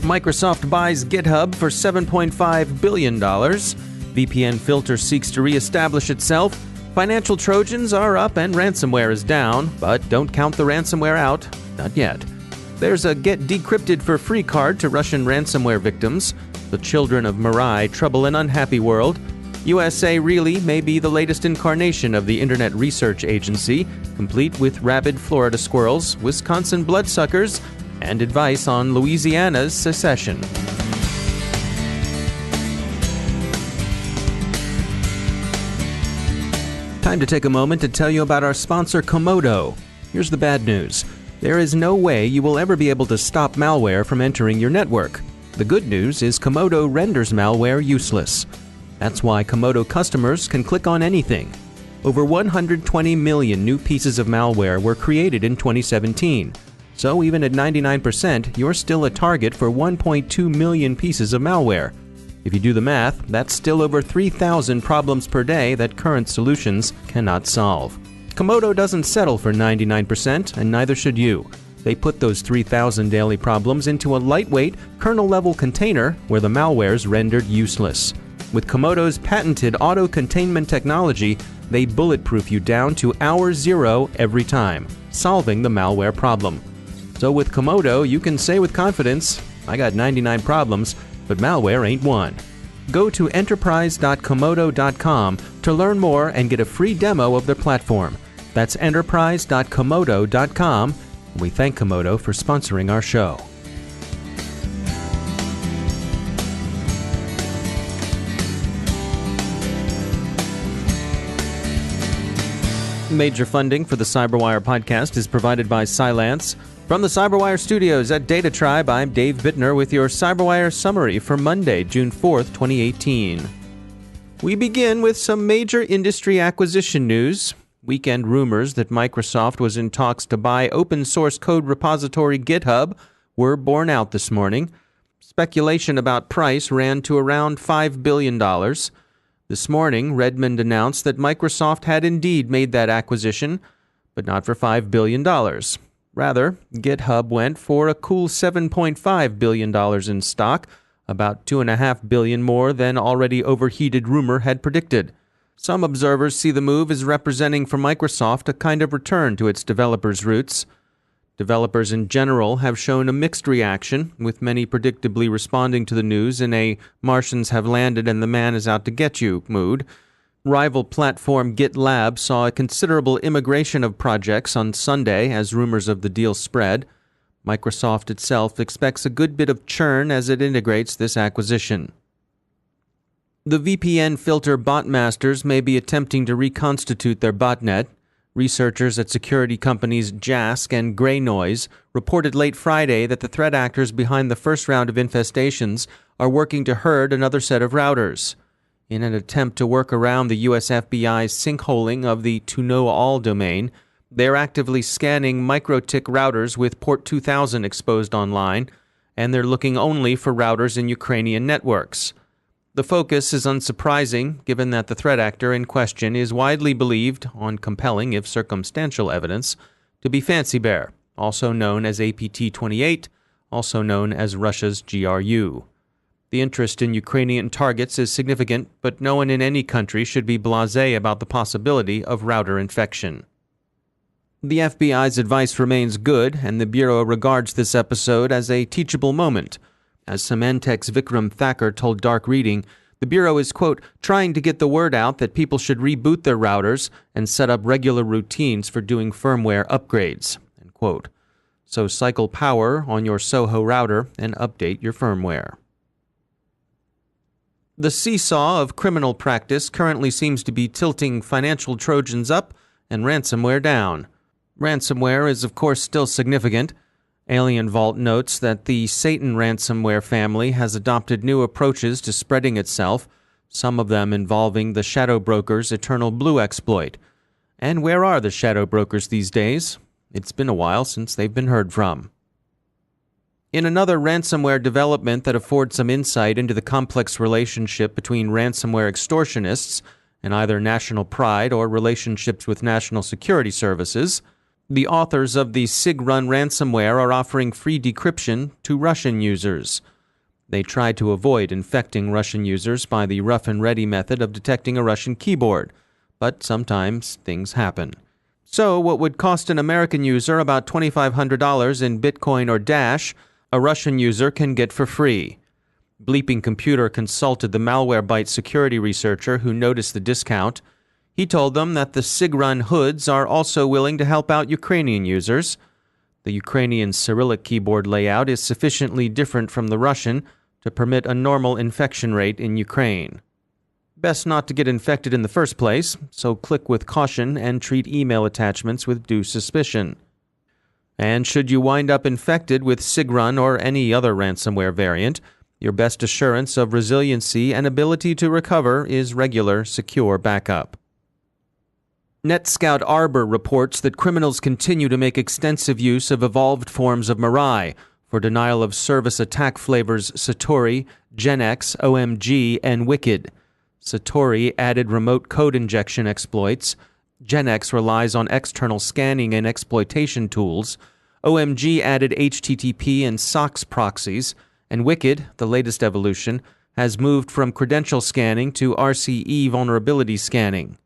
Microsoft buys GitHub for $7.5 billion. VPNFilter seeks to reestablish itself. Financial Trojans are up and ransomware is down, but don't count the ransomware out. Not yet. There's a get-decrypted-for-free card to Russian ransomware victims. The children of Mirai trouble an unhappy world. USA really may be the latest incarnation of the Internet Research Agency, complete with rabid Florida squirrels, Wisconsin bloodsuckers, and advice on Louisiana's secession. Time to take a moment to tell you about our sponsor, Komodo. Here's the bad news. There is no way you will ever be able to stop malware from entering your network. The good news is Komodo renders malware useless. That's why Komodo customers can click on anything. Over 120 million new pieces of malware were created in 2017. So even at 99%, you're still a target for 1.2 million pieces of malware. If you do the math, that's still over 3,000 problems per day that current solutions cannot solve. Komodo doesn't settle for 99%, and neither should you. They put those 3,000 daily problems into a lightweight, kernel-level container where the malware's rendered useless. With Komodo's patented auto-containment technology, they bulletproof you down to hour zero every time, solving the malware problem. So with Komodo, you can say with confidence, I got 99 problems, but malware ain't one. Go to enterprise.komodo.com to learn more and get a free demo of their platform. That's enterprise.komodo.com. We thank Komodo for sponsoring our show. Major funding for the CyberWire podcast is provided by Cylance. From the CyberWire studios at Data Tribe, I'm Dave Bittner with your CyberWire summary for Monday, June 4th, 2018. We begin with some major industry acquisition news. Weekend rumors that Microsoft was in talks to buy open-source code repository GitHub were borne out this morning. Speculation about price ran to around $5 billion. This morning, Redmond announced that Microsoft had indeed made that acquisition, but not for $5 billion. Rather, GitHub went for a cool $7.5 billion in stock, about $2.5 billion more than already overheated rumor had predicted. Some observers see the move as representing for Microsoft a kind of return to its developers' roots. Developers in general have shown a mixed reaction, with many predictably responding to the news in a Martians have landed and the man is out to get you mood. Rival platform GitLab saw a considerable immigration of projects on Sunday as rumors of the deal spread. Microsoft itself expects a good bit of churn as it integrates this acquisition. The VPN filter bot masters may be attempting to reconstitute their botnet. Researchers at security companies Jask and Grey Noise reported late Friday that the threat actors behind the first round of infestations are working to herd another set of routers. In an attempt to work around the US FBI's sinkholing of the To Know All domain, they're actively scanning MikroTik routers with port 2000 exposed online, and they're looking only for routers in Ukrainian networks. The focus is unsurprising, given that the threat actor in question is widely believed, on compelling if circumstantial evidence, to be Fancy Bear, also known as APT-28, also known as Russia's GRU. The interest in Ukrainian targets is significant, but no one in any country should be blasé about the possibility of router infection. The FBI's advice remains good, and the Bureau regards this episode as a teachable moment. As Symantec's Vikram Thakur told Dark Reading, the Bureau is, quote, trying to get the word out that people should reboot their routers and set up regular routines for doing firmware upgrades, end quote. So cycle power on your Soho router and update your firmware. The seesaw of criminal practice currently seems to be tilting financial Trojans up and ransomware down. Ransomware is, of course, still significant. Alien Vault notes that the Satan ransomware family has adopted new approaches to spreading itself, some of them involving the Shadow Broker's Eternal Blue exploit. And where are the Shadow Brokers these days? It's been a while since they've been heard from. In another ransomware development that affords some insight into the complex relationship between ransomware extortionists and either national pride or relationships with national security services, the authors of the SIG-run ransomware are offering free decryption to Russian users. They tried to avoid infecting Russian users by the rough-and-ready method of detecting a Russian keyboard, but sometimes things happen. So what would cost an American user about $2,500 in Bitcoin or Dash, a Russian user can get for free. Bleeping Computer consulted the Malwarebytes security researcher who noticed the discount. He told them that the SIG-run hoods are also willing to help out Ukrainian users. The Ukrainian Cyrillic keyboard layout is sufficiently different from the Russian to permit a normal infection rate in Ukraine. Best not to get infected in the first place, so click with caution and treat email attachments with due suspicion. And should you wind up infected with SIG-run or any other ransomware variant, your best assurance of resiliency and ability to recover is regular, secure backup. NetScout Arbor reports that criminals continue to make extensive use of evolved forms of Mirai for denial-of-service attack flavors Satori, GenX, OMG, and Wicked. Satori added remote code injection exploits. GenX relies on external scanning and exploitation tools. OMG added HTTP and SOX proxies. And Wicked, the latest evolution, has moved from credential scanning to RCE vulnerability scanning.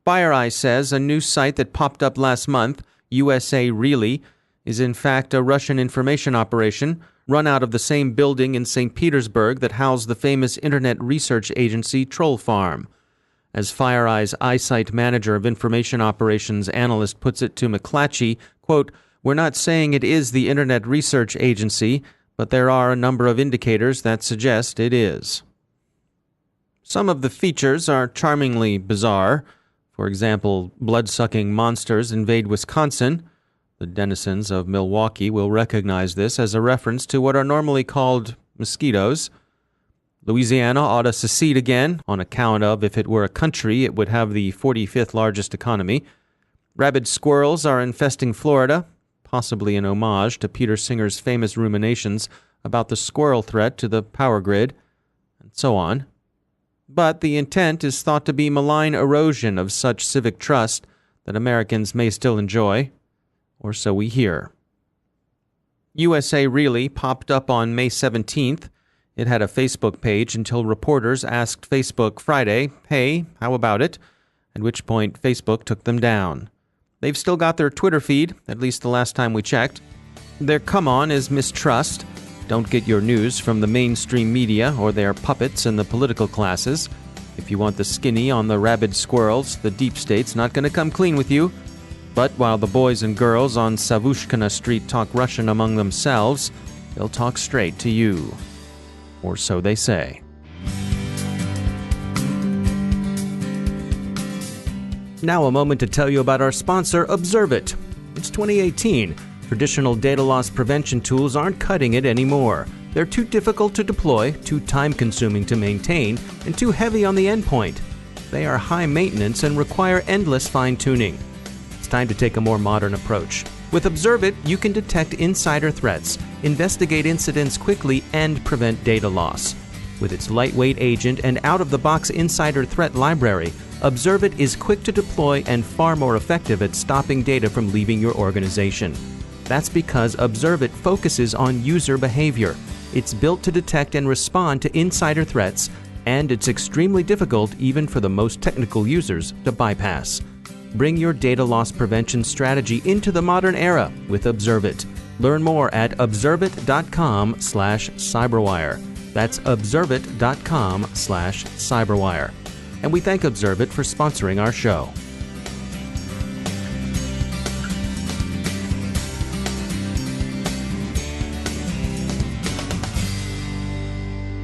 FireEye says a new site that popped up last month, USA Really, is in fact a Russian information operation run out of the same building in St. Petersburg that housed the famous internet research agency Troll Farm. As FireEye's iSite manager of information operations analyst puts it to McClatchy, quote, "We're not saying it is the internet research agency, but there are a number of indicators that suggest it is." Some of the features are charmingly bizarre. For example, blood-sucking monsters invade Wisconsin. The denizens of Milwaukee will recognize this as a reference to what are normally called mosquitoes. Louisiana ought to secede again, on account of if it were a country, it would have the 45th largest economy. Rabid squirrels are infesting Florida, possibly an homage to Peter Singer's famous ruminations about the squirrel threat to the power grid, and so on. But the intent is thought to be malign erosion of such civic trust that Americans may still enjoy, or so we hear. USA Really popped up on May 17th. It had a Facebook page until reporters asked Facebook Friday, "Hey, how about it?" At which point Facebook took them down. They've still got their Twitter feed, at least the last time we checked. Their come-on is mistrust. Don't get your news from the mainstream media or their puppets in the political classes. If you want the skinny on the rabid squirrels, the deep state's not going to come clean with you. But while the boys and girls on Savushkina Street talk Russian among themselves, they'll talk straight to you. Or so they say. Now a moment to tell you about our sponsor, Observit. It's 2018. Traditional data loss prevention tools aren't cutting it anymore. They're too difficult to deploy, too time-consuming to maintain, and too heavy on the endpoint. They are high maintenance and require endless fine-tuning. It's time to take a more modern approach. With Observit, you can detect insider threats, investigate incidents quickly, and prevent data loss. With its lightweight agent and out-of-the-box insider threat library, Observit is quick to deploy and far more effective at stopping data from leaving your organization. That's because Observit focuses on user behavior. It's built to detect and respond to insider threats, and it's extremely difficult even for the most technical users to bypass. Bring your data loss prevention strategy into the modern era with Observit. Learn more at observit.com/cyberwire. That's observit.com/cyberwire. And we thank Observit for sponsoring our show.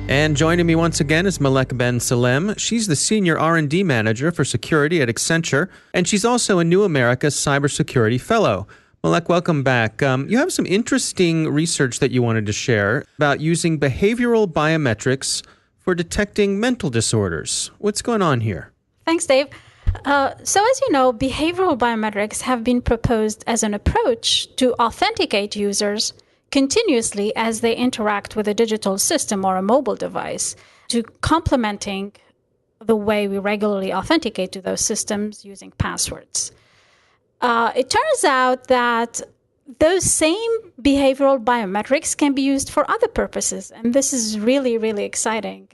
And joining me once again is Malek Ben Salem. She's the Senior R&D Manager for Security at Accenture, and she's also a New America Cybersecurity Fellow. Malek, welcome back. You have some interesting research that you wanted to share about using behavioral biometrics for detecting mental disorders. What's going on here? Thanks, Dave. So as you know, behavioral biometrics have been proposed as an approach to authenticate users continuously as they interact with a digital system or a mobile device, to complementing the way we regularly authenticate to those systems using passwords. It turns out that those same behavioral biometrics can be used for other purposes. And this is really, really exciting.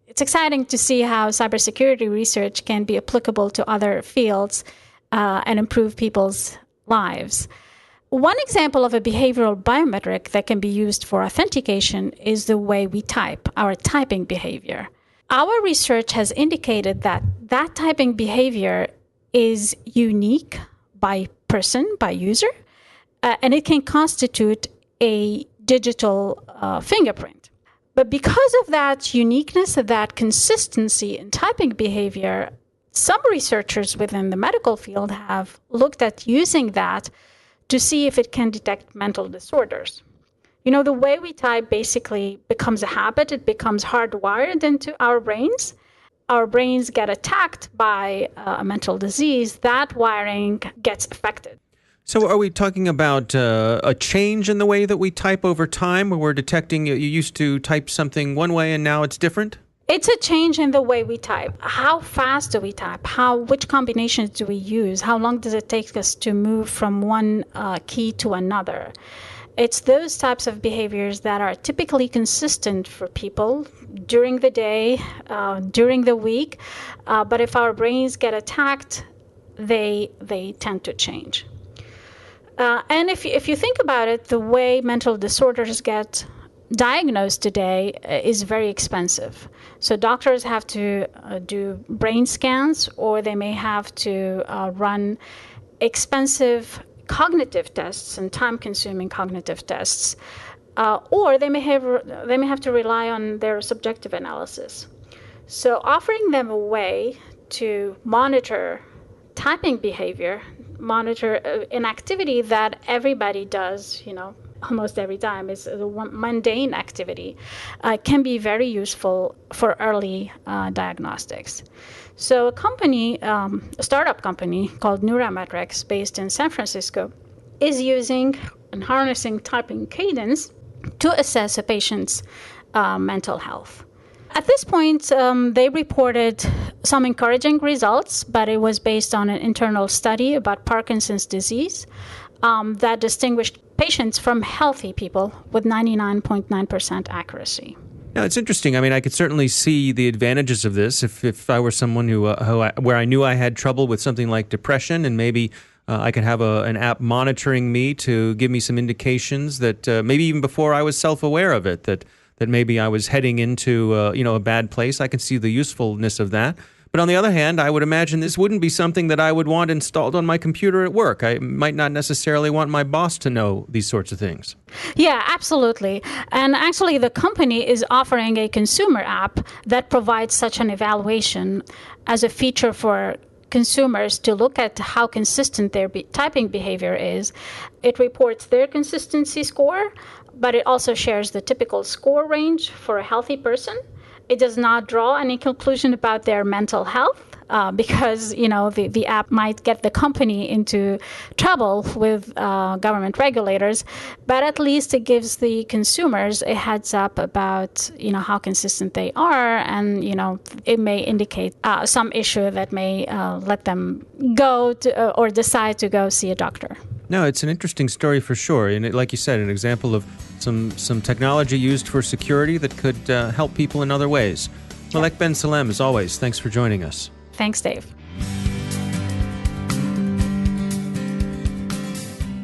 It's exciting to see how cybersecurity research can be applicable to other fields and improve people's lives. One example of a behavioral biometric that can be used for authentication is the way we type, our typing behavior. Our research has indicated that typing behavior is unique by person, by user, and it can constitute a digital fingerprint. But because of that uniqueness, of that consistency in typing behavior, some researchers within the medical field have looked at using that to see if it can detect mental disorders. You know, the way we type basically becomes a habit. It becomes hardwired into our brains. Our brains get attacked by a mental disease. That wiring gets affected. So are we talking about a change in the way that we type over time, where we're detecting you used to type something one way and now it's different? It's a change in the way we type. How fast do we type? Which combinations do we use? How long does it take us to move from one key to another? It's those types of behaviors that are typically consistent for people during the day, during the week. But if our brains get attacked, they tend to change. And if you think about it, the way mental disorders get diagnosed today is very expensive. So doctors have to do brain scans, or they may have to run expensive cognitive tests and time-consuming cognitive tests, or they may have to rely on their subjective analysis. So offering them a way to monitor typing behavior, monitor an activity that everybody does, almost every time, is a mundane activity, can be very useful for early diagnostics. So a startup company called Neurometrics, based in San Francisco, is using and harnessing typing cadence to assess a patient's mental health. At this point, they reported some encouraging results, but it was based on an internal study about Parkinson's disease that distinguished patients from healthy people with 99.9% accuracy. Now, it's interesting. I mean, I could certainly see the advantages of this if I were someone where I knew I had trouble with something like depression, and maybe I could have an app monitoring me to give me some indications that maybe even before I was self-aware of it, that maybe I was heading into a bad place. I can see the usefulness of that. But on the other hand, I would imagine this wouldn't be something that I would want installed on my computer at work. I might not necessarily want my boss to know these sorts of things. Yeah, absolutely. And actually, the company is offering a consumer app that provides such an evaluation as a feature for consumers to look at how consistent their typing behavior is. It reports their consistency score, but it also shares the typical score range for a healthy person. It does not draw any conclusion about their mental health because, the app might get the company into trouble with government regulators. But at least it gives the consumers a heads up about, how consistent they are. And, it may indicate some issue that may let them go to, or decide to go see a doctor. No, it's an interesting story for sure. And like you said, an example of some technology used for security that could help people in other ways. Malek Ben Salem, as always, thanks for joining us. Thanks, Dave.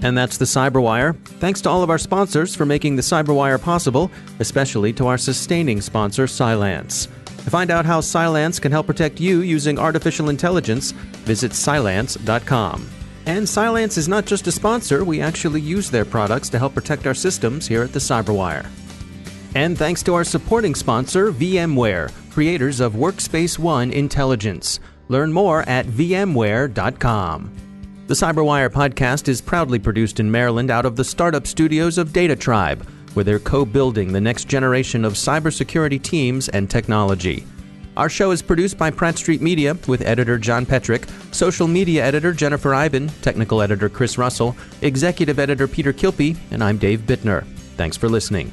And that's the Cyberwire. Thanks to all of our sponsors for making the Cyberwire possible, especially to our sustaining sponsor, Cylance. To find out how Cylance can help protect you using artificial intelligence, visit cylance.com. And Cylance is not just a sponsor, we actually use their products to help protect our systems here at the Cyberwire. And thanks to our supporting sponsor, VMware, creators of Workspace ONE Intelligence. Learn more at vmware.com. The Cyberwire podcast is proudly produced in Maryland out of the startup studios of Data Tribe, where they're co-building the next generation of cybersecurity teams and technology. Our show is produced by Pratt Street Media with editor John Petrick, social media editor Jennifer Iben, technical editor Chris Russell, executive editor Peter Kilpie, and I'm Dave Bittner. Thanks for listening.